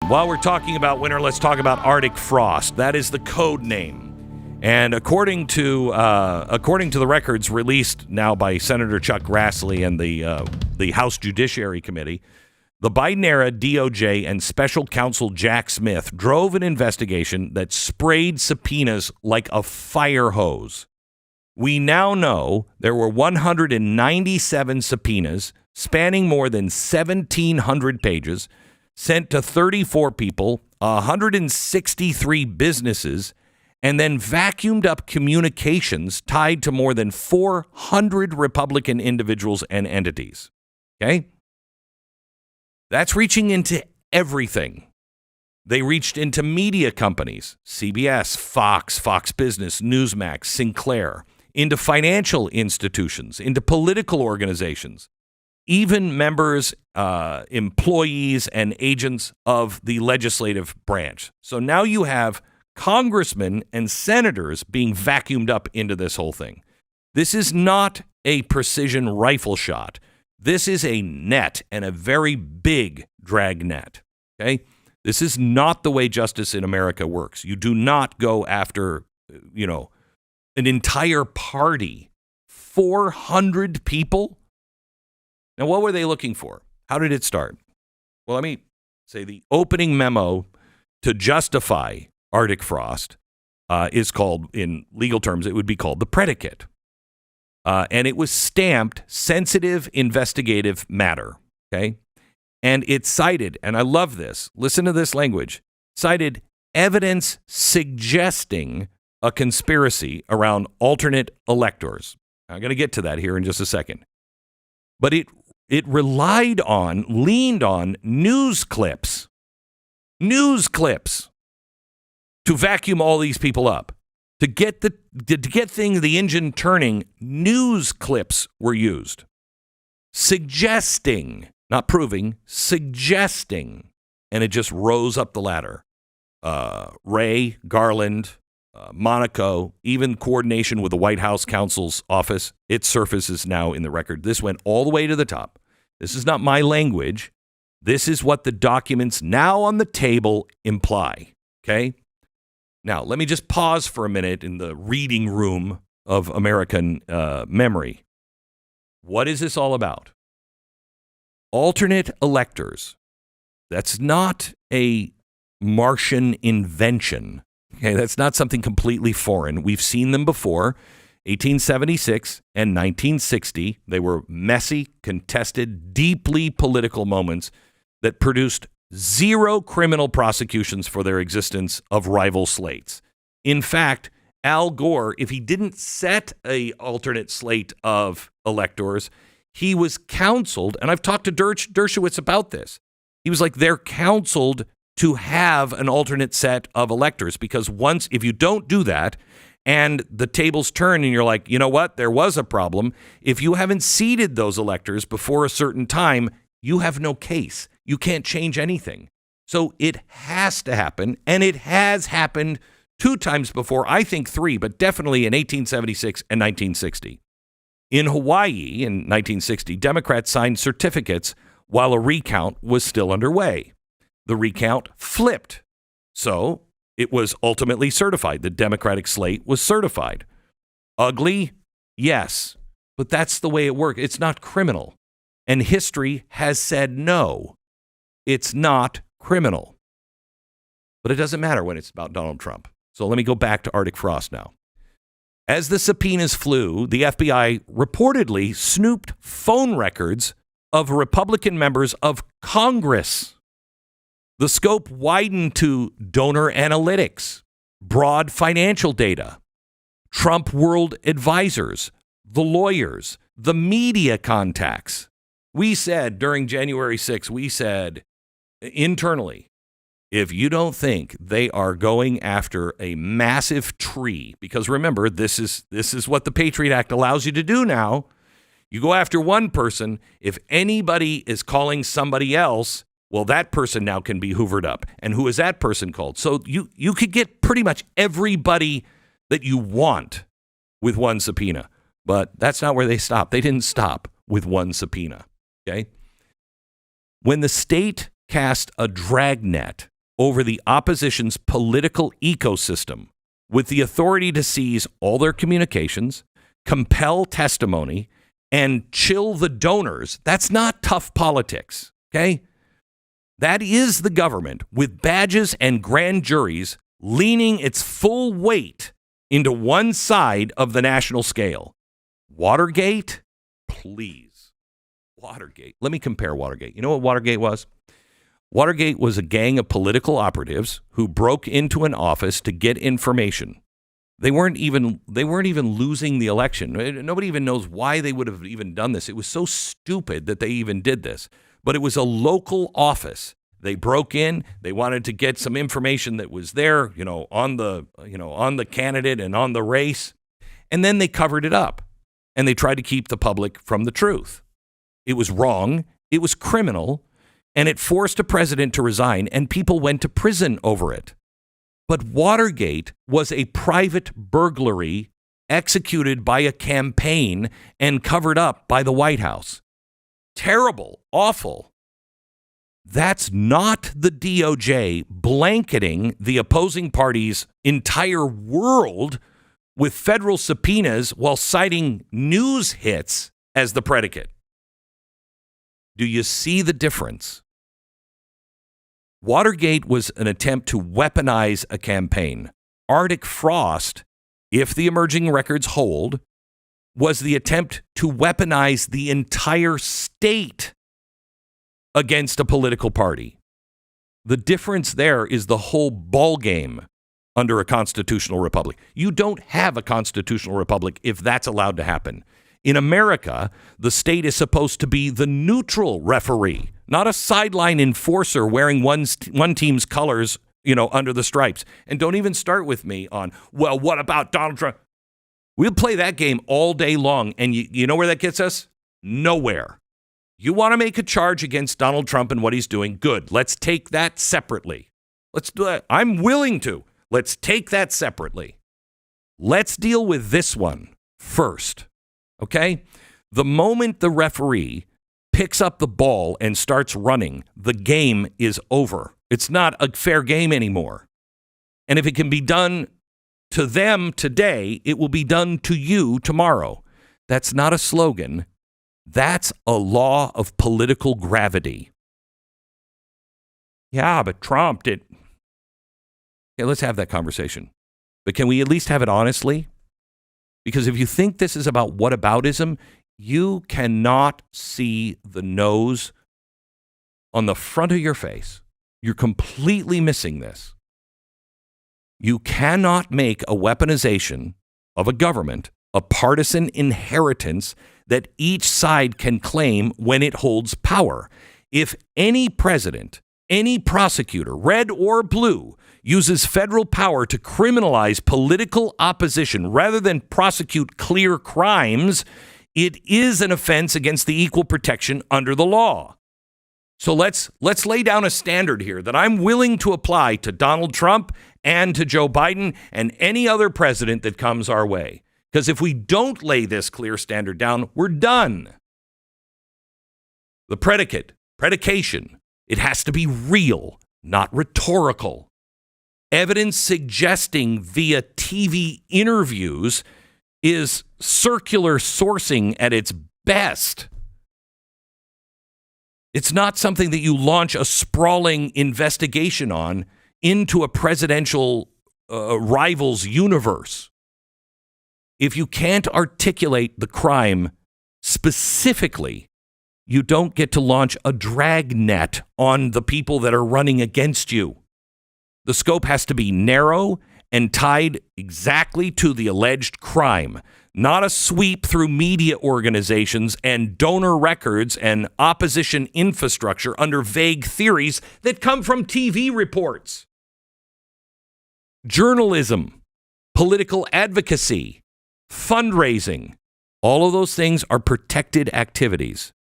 While we're talking about winter, let's talk about Arctic frost. That is the code name. And according to the records released now by Senator Chuck Grassley and the House Judiciary Committee, the Biden-era DOJ and special counsel Jack Smith drove an investigation that sprayed subpoenas like a fire hose. We now know there were 197 subpoenas spanning more than 1,700 pages, sent to 34 people, 163 businesses, and then vacuumed up communications tied to more than 400 Republican individuals and entities. Okay? That's reaching into everything. They reached into media companies, CBS, Fox, Fox Business, Newsmax, Sinclair, into financial institutions, into political organizations, even members, employees, and agents of the legislative branch. So now you have congressmen and senators being vacuumed up into this whole thing. This is not a precision rifle shot. This is a net, and a very big drag net. Okay? This is not the way justice in America works. You do not go after, an entire party, 400 people. Now, what were they looking for? How did it start? Well, let me say the opening memo to justify Arctic frost is called, in legal terms, it would be called the predicate. And it was stamped sensitive investigative matter. Okay. And it cited, and I love this, listen to this language, cited evidence suggesting a conspiracy around alternate electors. I'm going to get to that here in just a second. But it leaned on news clips to vacuum all these people up. To get the engine turning, news clips were used. Suggesting, not proving, suggesting. And it just rose up the ladder. Wray, Garland, Monaco, even coordination with the White House counsel's office, it surfaces now in the record. This went all the way to the top. This is not my language. This is what the documents now on the table imply. Okay? Now, let me just pause for a minute in the reading room of American memory. What is this all about? Alternate electors. That's not a Martian invention. Okay, that's not something completely foreign. We've seen them before, 1876 and 1960. They were messy, contested, deeply political moments that produced zero criminal prosecutions for their existence of rival slates. In fact, Al Gore, if he didn't set an alternate slate of electors, he was counseled, and I've talked to Dershowitz about this. He was like, they're counseled to have an alternate set of electors, because if you don't do that and the tables turn and you're like, you know what, there was a problem, if you haven't seated those electors before a certain time, you have no case. You can't change anything. So it has to happen, and it has happened 2 times before, I think 3, but definitely in 1876 and 1960. In Hawaii in 1960, Democrats signed certificates while a recount was still underway. The recount flipped, so it was ultimately certified. The Democratic slate was certified. Ugly? Yes, but that's the way it works. It's not criminal. And history has said no, it's not criminal. But it doesn't matter when it's about Donald Trump. So let me go back to Arctic frost now. As the subpoenas flew, the FBI reportedly snooped phone records of Republican members of Congress. The scope widened to donor analytics, broad financial data, Trump world advisors, the lawyers, the media contacts. We said during January 6th, we said internally, if you don't think they are going after a massive tree, because remember, this is what the Patriot Act allows you to do now. You go after one person. If anybody is calling somebody else, well, that person now can be hoovered up. And who is that person called? So you could get pretty much everybody that you want with one subpoena. But that's not where they stopped. They didn't stop with one subpoena. Okay? When the state cast a dragnet over the opposition's political ecosystem with the authority to seize all their communications, compel testimony, and chill the donors. That's not tough politics, okay? That is the government with badges and grand juries leaning its full weight into one side of the national scale. Watergate? Please. Watergate. Let me compare Watergate. You know what Watergate was? Watergate was a gang of political operatives who broke into an office to get information. They weren't even losing the election. Nobody even knows why they would have even done this. It was so stupid that they even did this. But it was a local office. They broke in. They wanted to get some information that was there, on the candidate and on the race. And then they covered it up. And they tried to keep the public from the truth. It was wrong. It was criminal. And it forced a president to resign, and people went to prison over it. But Watergate was a private burglary executed by a campaign and covered up by the White House. Terrible, awful. That's not the DOJ blanketing the opposing party's entire world with federal subpoenas while citing news hits as the predicate. Do you see the difference? Watergate was an attempt to weaponize a campaign. Arctic Frost, if the emerging records hold, was the attempt to weaponize the entire state against a political party. The difference there is the whole ball game under a constitutional republic. You don't have a constitutional republic if that's allowed to happen. In America, the state is supposed to be the neutral referee, not a sideline enforcer wearing one team's colors, under the stripes. And don't even start with me on, well, what about Donald Trump? We'll play that game all day long. And you know where that gets us? Nowhere. You want to make a charge against Donald Trump and what he's doing? Good. Let's take that separately. Let's do that. I'm willing to. Let's take that separately. Let's deal with this one first. Okay? The moment the referee picks up the ball and starts running, the game is over. It's not a fair game anymore. And if it can be done to them today, it will be done to you tomorrow. That's not a slogan. That's a law of political gravity. Yeah, but Trump did. Okay, let's have that conversation. But can we at least have it honestly? Because if you think this is about whataboutism, you cannot see the nose on the front of your face. You're completely missing this. You cannot make a weaponization of a government a partisan inheritance that each side can claim when it holds power. If any president, any prosecutor, red or blue, uses federal power to criminalize political opposition rather than prosecute clear crimes, it is an offense against the equal protection under the law. So let's lay down a standard here that I'm willing to apply to Donald Trump and to Joe Biden and any other president that comes our way. Because if we don't lay this clear standard down, we're done. The predication, it has to be real, not rhetorical. Evidence suggesting via TV interviews is circular sourcing at its best. It's not something that you launch a sprawling investigation on into a presidential rival's universe. If you can't articulate the crime specifically, you don't get to launch a dragnet on the people that are running against you. The scope has to be narrow and tied exactly to the alleged crime, not a sweep through media organizations and donor records and opposition infrastructure under vague theories that come from TV reports. Journalism, political advocacy, fundraising, all of those things are protected activities.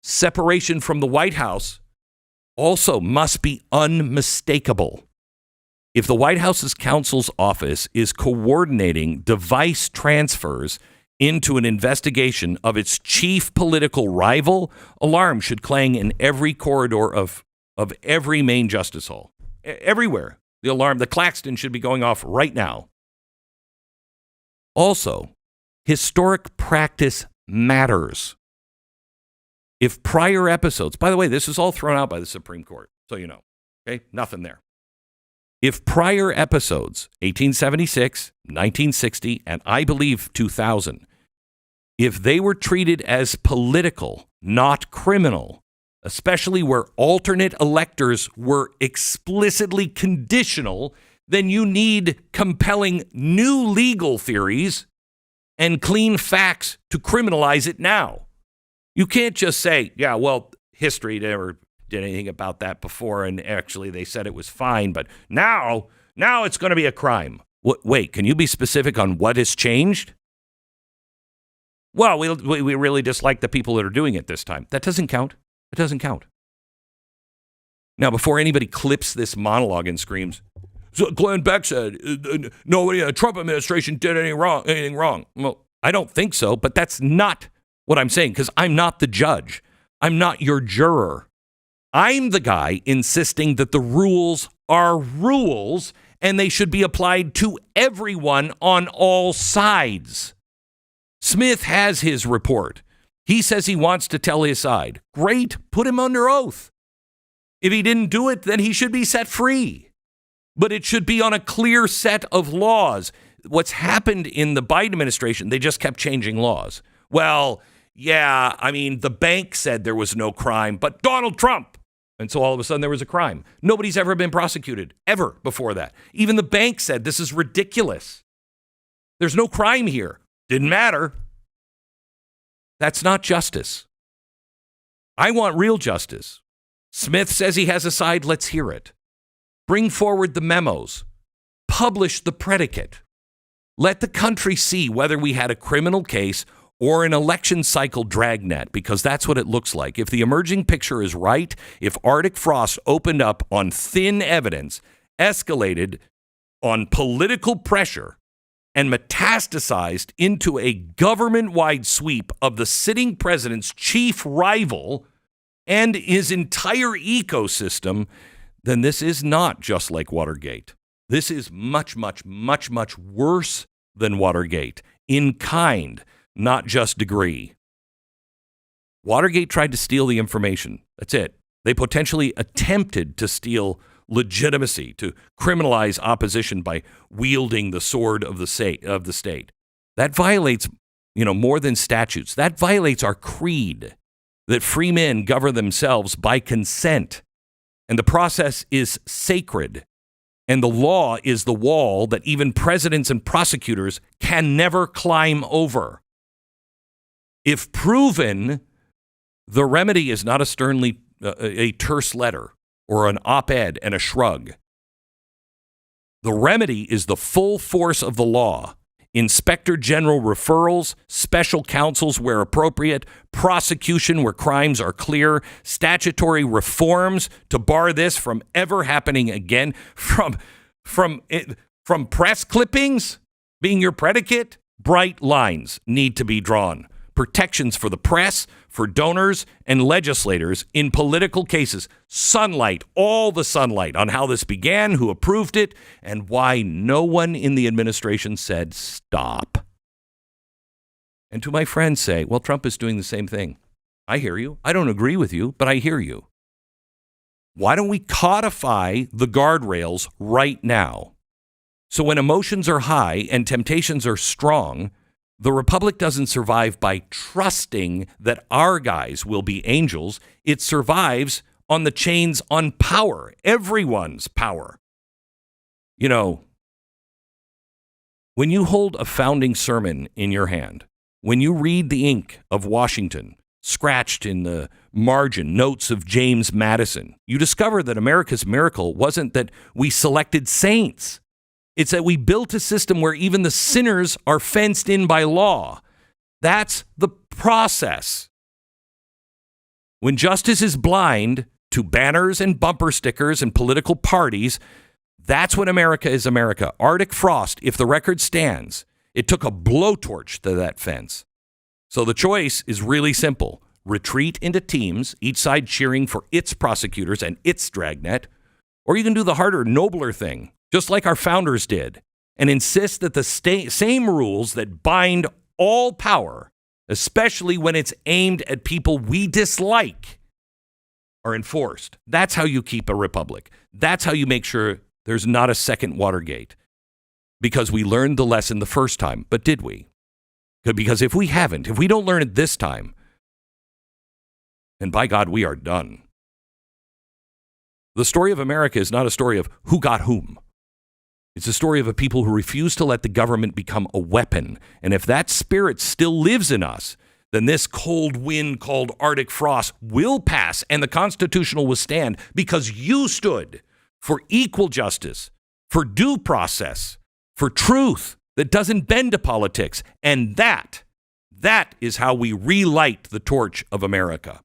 Separation from the White House also must be unmistakable. If the White House's counsel's office is coordinating device transfers into an investigation of its chief political rival, alarm should clang in every corridor of every main justice hall. everywhere. The alarm, the klaxon should be going off right now. Also, historic practice matters. If prior episodes, by the way, this is all thrown out by the Supreme Court, so you know, okay? Nothing there. If prior episodes, 1876, 1960, and I believe 2000, if they were treated as political, not criminal, especially where alternate electors were explicitly conditional, then you need compelling new legal theories and clean facts to criminalize it now. You can't just say, yeah, well, history never did anything about that before, and actually they said it was fine, but now it's going to be a crime. Wait, can you be specific on what has changed? Well, we really dislike the people that are doing it this time. That doesn't count. It doesn't count. Now, before anybody clips this monologue and screams, so Glenn Beck said, nobody in the Trump administration did anything wrong. Well, I don't think so, but that's not what I'm saying, because I'm not the judge. I'm not your juror. I'm the guy insisting that the rules are rules and they should be applied to everyone on all sides. Smith has his report. He says he wants to tell his side. Great, put him under oath. If he didn't do it, then he should be set free. But it should be on a clear set of laws. What's happened in the Biden administration, they just kept changing laws. Well, yeah, I mean, the bank said there was no crime, but Donald Trump. And so all of a sudden there was a crime. Nobody's ever been prosecuted, ever before that. Even the bank said this is ridiculous. There's no crime here. Didn't matter. That's not justice. I want real justice. Smith says he has a side. Let's hear it. Bring forward the memos. Publish the predicate. Let the country see whether we had a criminal case or an election cycle dragnet, because that's what it looks like. If the emerging picture is right, if Arctic frost opened up on thin evidence, escalated on political pressure, and metastasized into a government-wide sweep of the sitting president's chief rival and his entire ecosystem, then this is not just like Watergate. This is much, much, much, much worse than Watergate in kind, not just degree. Watergate tried to steal the information. That's it. They potentially attempted to steal legitimacy, to criminalize opposition by wielding the sword of the state. That violates, more than statutes. That violates our creed that free men govern themselves by consent. And the process is sacred. And the law is the wall that even presidents and prosecutors can never climb over. If proven, the remedy is not a terse letter or an op-ed and a shrug. The remedy is the full force of the law. Inspector General referrals, special counsels where appropriate, prosecution where crimes are clear, statutory reforms to bar this from ever happening again, from press clippings being your predicate. Bright lines need to be drawn. Protections for the press, for donors, and legislators in political cases. Sunlight, all the sunlight on how this began, who approved it, and why no one in the administration said stop. And to my friends say, well, Trump is doing the same thing. I hear you. I don't agree with you, but I hear you. Why don't we codify the guardrails right now? So when emotions are high and temptations are strong, the republic doesn't survive by trusting that our guys will be angels. It survives on the chains on power, everyone's power. When you hold a founding sermon in your hand, when you read the ink of Washington, scratched in the margin notes of James Madison, you discover that America's miracle wasn't that we selected saints. It's that we built a system where even the sinners are fenced in by law. That's the process. When justice is blind to banners and bumper stickers and political parties, that's when America is America. Arctic frost, if the record stands, it took a blowtorch to that fence. So the choice is really simple. Retreat into teams, each side cheering for its prosecutors and its dragnet, Or you can do the harder, nobler thing, just like our founders did, and insist that the same rules that bind all power, especially when it's aimed at people we dislike, are enforced. That's how you keep a republic. That's how you make sure there's not a second Watergate. Because we learned the lesson the first time. But did we? Because if we haven't, if we don't learn it this time, then by God, we are done. The story of America is not a story of who got whom. It's a story of a people who refuse to let the government become a weapon. And if that spirit still lives in us, then this cold wind called Arctic frost will pass and the Constitution will withstand because you stood for equal justice, for due process, for truth that doesn't bend to politics. And that is how we relight the torch of America.